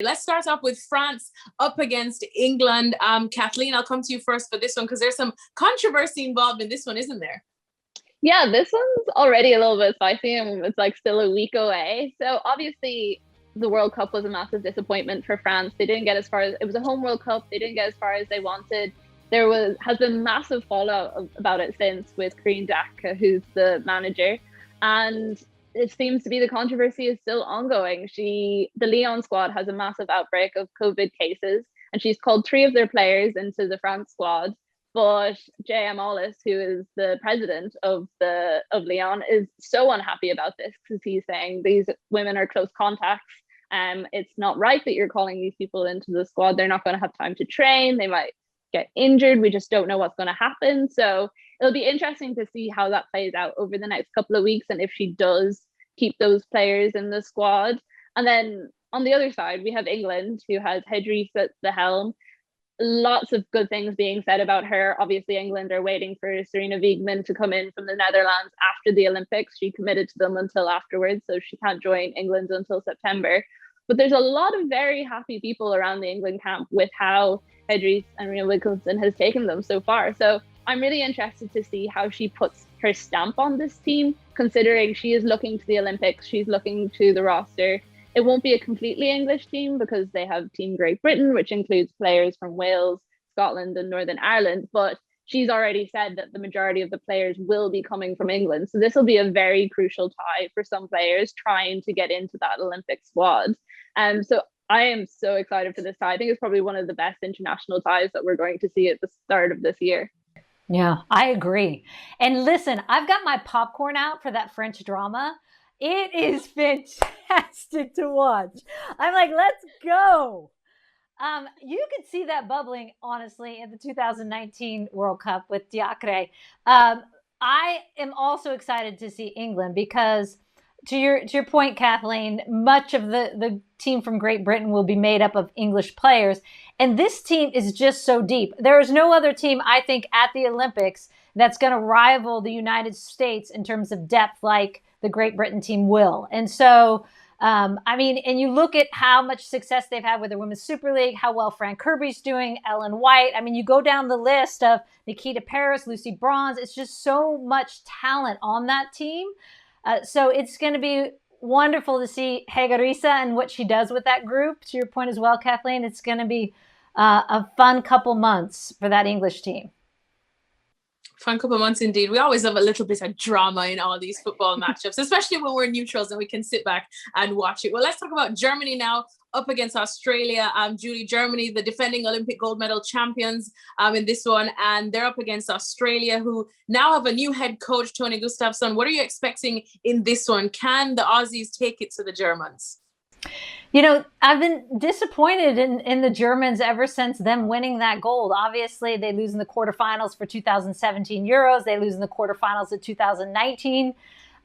Let's start off with France up against England. Kathleen, I'll come to you first for this one because there's some controversy involved in this one, isn't there? Yeah, this one's already a little bit spicy and it's like still a week away. So obviously the World Cup was a massive disappointment for France. They didn't get as far as, it was a home World Cup. They didn't get as far as they wanted. Has been massive fallout about it since with Corinne Diacre, who's the manager. And it seems to be the controversy is still ongoing. The Lyon squad has a massive outbreak of COVID cases, and she's called 3 of their players into the France squad. But J.M. Ollis, who is the president of Lyon, is so unhappy about this because he's saying these women are close contacts. It's not right that you're calling these people into the squad. They're not going to have time to train. They might get injured. We just don't know what's going to happen. So it'll be interesting to see how that plays out over the next couple of weeks and if she does keep those players in the squad. And then on the other side, we have England, who has Hege Riise at the helm. Lots of good things being said about her. Obviously, England are waiting for Sarina Wiegman to come in from the Netherlands after the Olympics. She committed to them until afterwards, so she can't join England until September. But there's a lot of very happy people around the England camp with how Hege Riise and Rena Wilkinson has taken them so far. So I'm really interested to see how she puts her stamp on this team, considering she is looking to the Olympics, she's looking to the roster. It won't be a completely English team because they have Team Great Britain, which includes players from Wales, Scotland, and Northern Ireland. But she's already said that the majority of the players will be coming from England. So this will be a very crucial tie for some players trying to get into that Olympic squad. So I am so excited for this tie. I think it's probably one of the best international ties that we're going to see at the start of this year. Yeah, I agree. And listen, I've got my popcorn out for that French drama. It is fantastic to watch. I'm like, let's go. You could see that bubbling, honestly, in the 2019 World Cup with Diacre. I am also excited to see England because, to your point, Kathleen, much of the team from Great Britain will be made up of English players. And this team is just so deep. There is no other team, I think, at the Olympics that's going to rival the United States in terms of depth like the Great Britain team will. And so, and you look at how much success they've had with the Women's Super League, how well Fran Kirby's doing, Ellen White. I mean, you go down the list of Nikita Paris, Lucy Bronze. It's just so much talent on that team. So it's going to be wonderful to see Hege Riise and what she does with that group. To your point as well, Kathleen, it's going to be a fun couple months for that English team. Fun couple months indeed. We always have a little bit of drama in all these football matchups, especially when we're neutrals and we can sit back and watch it. Well, let's talk about Germany now, up against Australia. Julie, Germany, the defending Olympic gold medal champions in this one, and they're up against Australia, who now have a new head coach, Tony Gustafsson. What are you expecting in this one? Can the Aussies take it to the Germans? You know, I've been disappointed in the Germans ever since them winning that gold. Obviously, they lose in the quarterfinals for 2017 Euros. They lose in the quarterfinals of 2019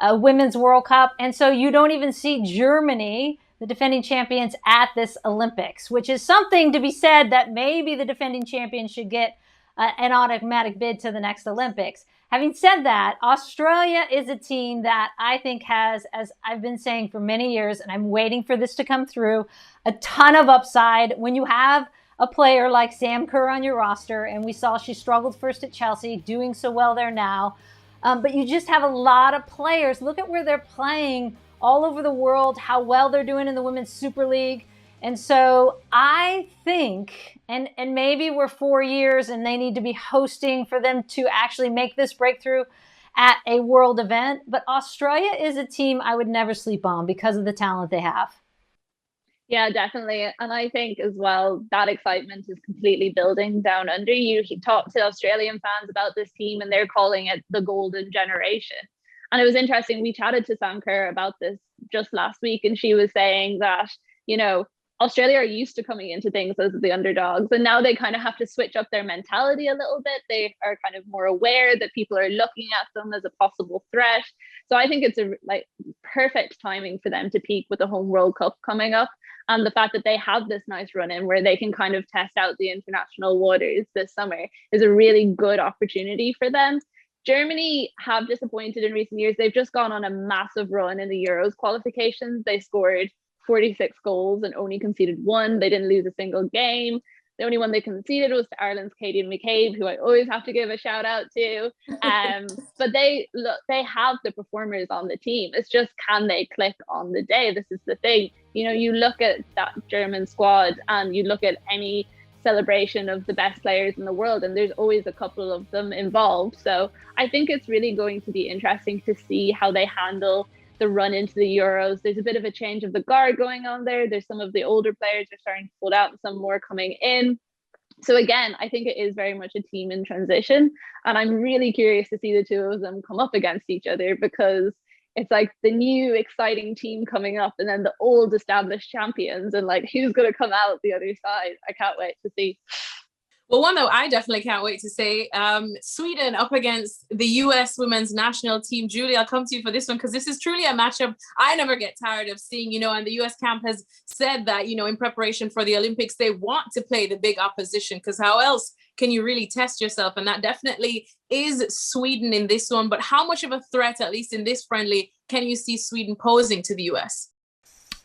Women's World Cup. And so you don't even see Germany, the defending champions, at this Olympics, which is something to be said that maybe the defending champions should get an automatic bid to the next Olympics. Having said that, Australia is a team that I think has, as I've been saying for many years, and I'm waiting for this to come through, a ton of upside. When you have a player like Sam Kerr on your roster, and we saw she struggled first at Chelsea, doing so well there now, but you just have a lot of players. Look at where they're playing all over the world, how well they're doing in the Women's Super League. And so I think, and maybe we're 4 years and they need to be hosting for them to actually make this breakthrough at a world event. But Australia is a team I would never sleep on because of the talent they have. Yeah, definitely. And I think as well, that excitement is completely building down under. You talk to Australian fans about this team and they're calling it the golden generation. And it was interesting. We chatted to Sam Kerr about this just last week, and she was saying that, you know, Australia are used to coming into things as the underdogs, and now they kind of have to switch up their mentality a little bit. They are kind of more aware that people are looking at them as a possible threat. So I think it's a perfect timing for them to peak with the home World Cup coming up, and the fact that they have this nice run in where they can kind of test out the international waters this summer is a really good opportunity for them. Germany have disappointed in recent years. They've just gone on a massive run in the Euros qualifications. They scored 46 goals and only conceded 1. They didn't lose a single game. The only one they conceded was to Ireland's Katie McCabe, who I always have to give a shout out to. But they have the performers on the team. It's just, can they click on the day? This is the thing. You know, you look at that German squad and you look at any celebration of the best players in the world, and there's always a couple of them involved. So I think it's really going to be interesting to see how they handle the run into the Euros. There's a bit of a change of the guard going on there. There's some of the older players are starting to fold out and some more coming in. So again, I think it is very much a team in transition. And I'm really curious to see the two of them come up against each other, because it's like the new exciting team coming up and then the old established champions, and like, who's going to come out the other side? I can't wait to see. Well, one that I definitely can't wait to say, Sweden up against the US women's national team. Julie, I'll come to you for this one, because this is truly a matchup I never get tired of seeing, you know, and the US camp has said that, you know, in preparation for the Olympics, they want to play the big opposition, because how else can you really test yourself? And that definitely is Sweden in this one. But how much of a threat, at least in this friendly, can you see Sweden posing to the US?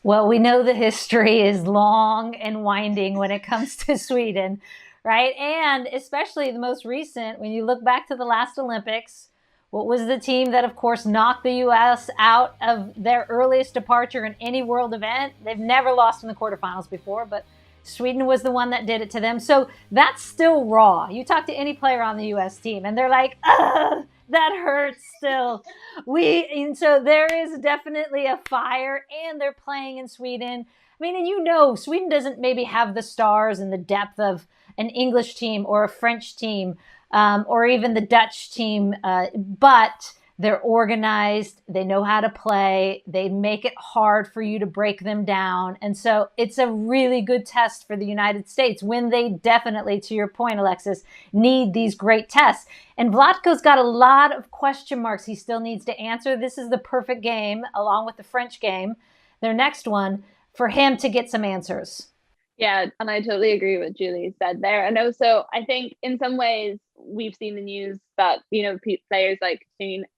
Well, we know the history is long and winding when it comes to Sweden. Right. And especially the most recent, when you look back to the last Olympics, what was the team that, of course, knocked the U.S. out of their earliest departure in any world event? They've never lost in the quarterfinals before, but Sweden was the one that did it to them. So that's still raw. You talk to any player on the U.S. team and they're like, ugh, that hurts still. And so there is definitely a fire, and they're playing in Sweden. I mean, and you know, Sweden doesn't maybe have the stars and the depth of an English team or a French team, or even the Dutch team, but they're organized, they know how to play, they make it hard for you to break them down. And so it's a really good test for the United States, when they definitely, to your point, Alexis, need these great tests. And Vlatko's got a lot of question marks he still needs to answer. This is the perfect game, along with the French game, their next one, for him to get some answers. Yeah, and I totally agree with what Julie said there. And also, I think in some ways we've seen the news that, you know, players like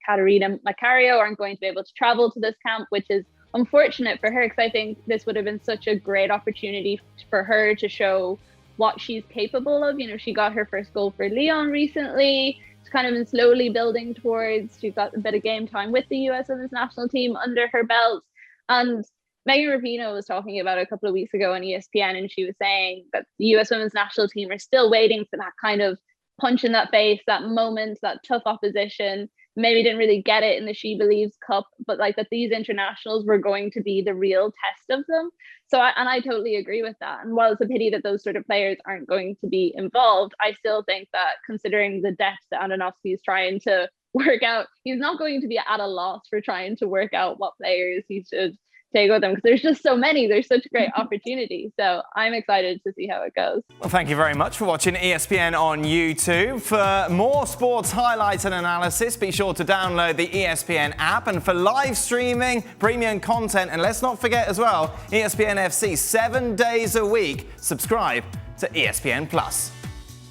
Katarina Macario aren't going to be able to travel to this camp, which is unfortunate for her, because I think this would have been such a great opportunity for her to show what she's capable of. You know, she got her first goal for Lyon recently. She's kind of been slowly building towards, she's got a bit of game time with the US women's national team under her belt. And Megan Rapinoe was talking about it a couple of weeks ago on ESPN, and she was saying that the US women's national team are still waiting for that kind of punch in that face, that moment, that tough opposition. Maybe didn't really get it in the She Believes Cup, but like that these internationals were going to be the real test of them. So I totally agree with that. And while it's a pity that those sort of players aren't going to be involved, I still think that, considering the depth that Andonovski is trying to work out, he's not going to be at a loss for trying to work out what players he should take with them, because there's just so many. There's such great opportunities. So I'm excited to see how it goes. Well, thank you very much for watching ESPN on YouTube. For more sports highlights and analysis, be sure to download the ESPN app. And for live streaming, premium content, and let's not forget as well, ESPN FC 7 days a week. Subscribe to ESPN Plus.